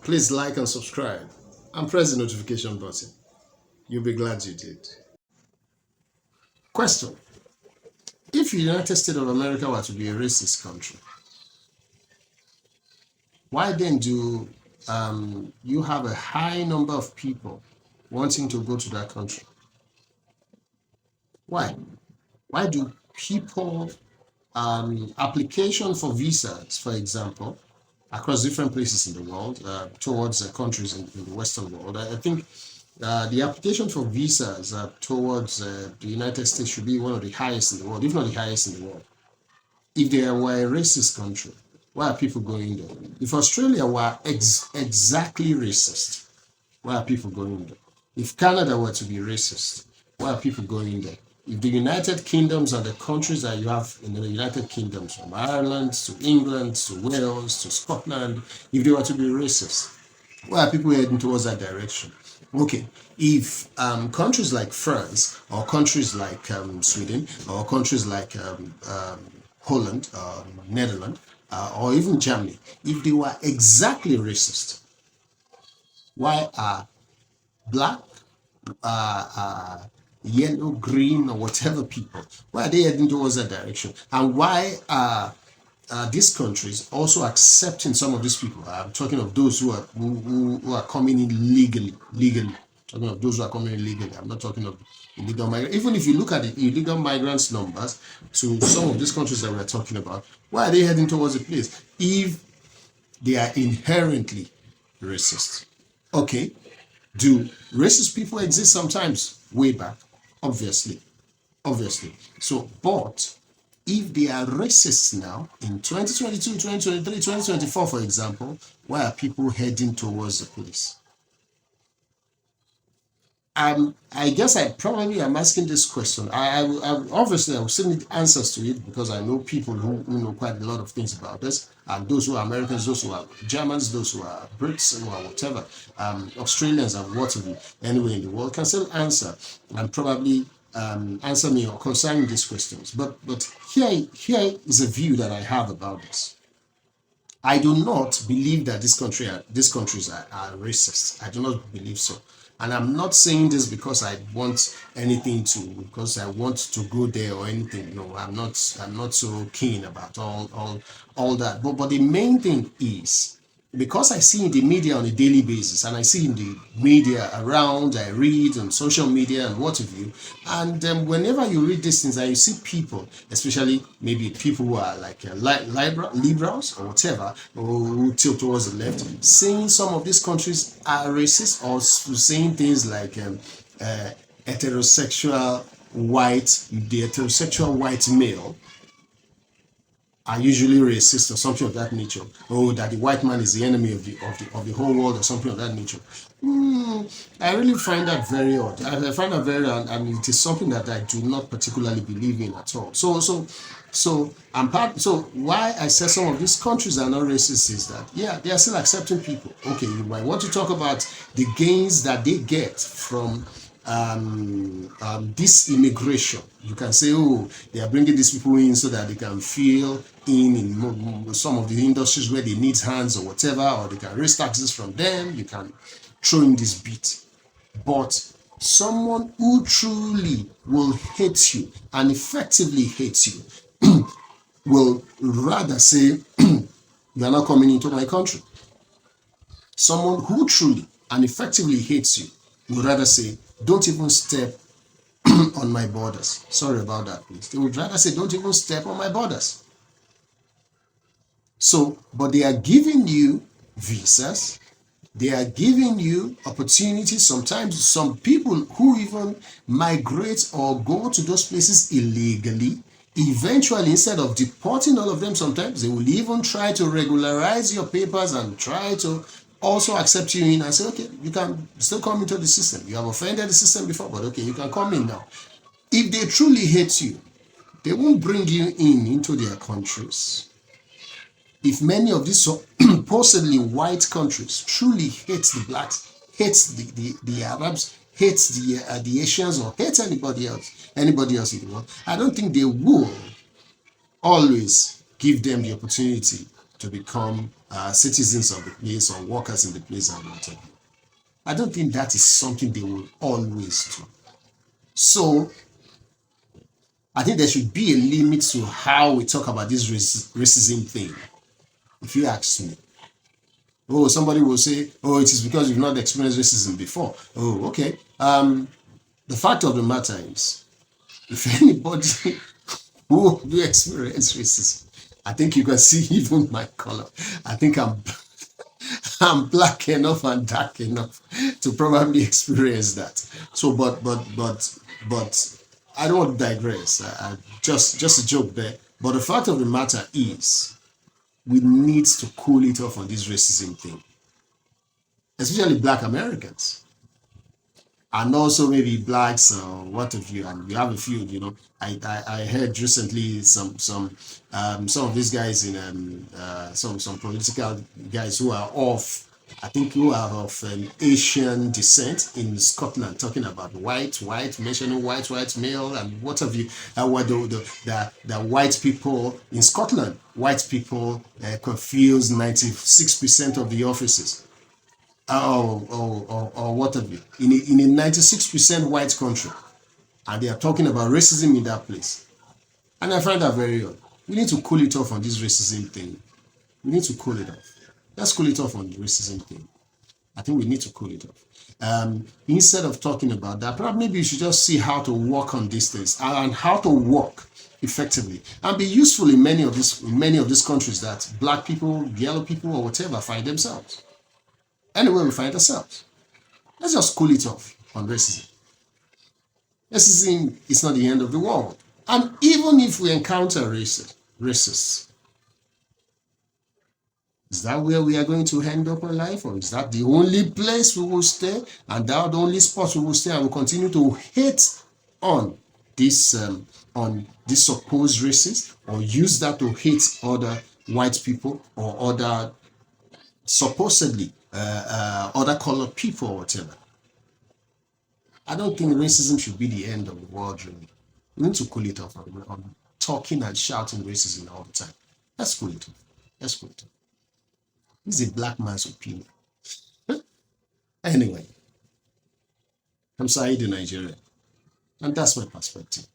Please like and subscribe and press the notification button. You'll be glad you did. Question: if the United States of America were to be a racist country, why then do you have a high number of people wanting to go to that country? Why? Why do people application for visas, for example, across different places in the world, towards countries in the Western world? I think the application for visas towards the United States should be one of the highest in the world, if not the highest in the world. If they were a racist country, why are people going there? If Australia were exactly racist, why are people going there? If Canada were to be racist, why are people going there? If the United Kingdoms and the countries that you have in the United Kingdoms, from Ireland to England to Wales to Scotland, if they were to be racist, why are people heading towards that direction? Okay, if countries like France or countries like Sweden or countries like Holland, Netherlands, or even Germany, if they were exactly racist, why are black, yellow, green, or whatever people, why are they heading towards that direction? And why are these countries also accepting some of these people? I'm talking of those who are coming in legally. Talking of those who are coming in legally. I'm not talking of illegal migrants. Even if you look at the illegal migrants numbers to some of these countries that we're talking about, why are they heading towards a place if they are inherently racist? Okay, do racist people exist sometimes? Way back, obviously. So, but if they are racist now in 2022, 2023, 2024, for example, why are people heading towards the place? I guess I probably am asking this question. Obviously I will still need answers to it because I know people who know quite a lot of things about this, and those who are Americans, those who are Germans, those who are Brits, who are whatever, Australians and whatever, anywhere in the world can still answer and probably answer me or concerning these questions. But here is a view that I have about this. I do not believe that these countries are racist. I do not believe so. And I'm not saying this because I want because I want to go there or anything. No, I'm not so keen about all that. But the main thing is, because I see in the media on a daily basis, and I see in the media around, I read on social media and what have you, and whenever you read these things and you see people, especially maybe people who are like liberals or whatever, or who tilt towards the left, saying some of these countries are racist, or saying things like the heterosexual white male are usually racist or something of that nature, or that the white man is the enemy of the whole world or something of that nature. I really find that very odd. I find that very odd, and it is something that I do not particularly believe in at all. So why I say some of these countries are not racist is that, yeah, they are still accepting people. Okay, you might want to talk about the gains that they get from this immigration. You can say, oh, they are bringing these people in so that they can fill in some of the industries where they need hands or whatever, or they can raise taxes from them. You can throw in this bit. But someone who truly will hate you and effectively hates you will rather say, you are not coming into my country. Someone who truly and effectively hates you will rather say, don't even step on my borders. Sorry about that, please. They would rather say, don't even step on my borders. So, but they are giving you visas. They are giving you opportunities. Sometimes some people who even migrate or go to those places illegally, eventually, instead of deporting all of them, sometimes they will even try to regularize your papers and try to also accept you in and say, okay, you can still come into the system. You have offended the system before, but okay, you can come in now. If they truly hate you, they won't bring you into their countries. If many of these supposedly white countries truly hate the blacks, hate the Arabs, hate the Asians or hate anybody else in the world, I don't think they will always give them the opportunity to become citizens of the place or workers in the place and whatever. I don't think that is something they will always do. So I think there should be a limit to how we talk about this racism thing. If you ask me, oh, somebody will say, oh, it is because you've not experienced racism before. Oh, okay. The fact of the matter is, if anybody who do experience racism, I think you can see even my color. I think I'm black enough and dark enough to probably experience that. So, but I don't want to digress. Just a joke there. But the fact of the matter is, we need to cool it off on this racism thing, especially Black Americans, and also maybe blacks or what have you. And we have a few. I heard recently some of these guys in some political guys who are of, I think, who are of Asian descent in Scotland, talking about white, mentioning white male and what have you. What the white people in Scotland, white people confuse 96% of the offices. Or what have you, in a 96% white country, and they are talking about racism in that place. And I find that very odd. We need to cool it off on this racism thing. We need to cool it off. Let's cool it off on the racism thing. I think we need to cool it off. Instead of talking about that, perhaps maybe you should just see how to work on these things and how to work effectively and be useful in many of these countries that black people, yellow people, or whatever find themselves. Anywhere we find ourselves. Let's just cool it off on racism. Racism is not the end of the world. And even if we encounter racists, is that where we are going to end up our life? Or is that the only place we will stay? And that the only spot we will stay and will continue to hate on this supposed racist, or use that to hate other white people or other supposedly other colored people or whatever. I don't think racism should be the end of the world, really. We need to cool it off on talking and shouting racism all the time. Let's cool it off. Let's cool it off. This is a black man's opinion. Anyway, I'm Saeed in Nigeria, and that's my perspective.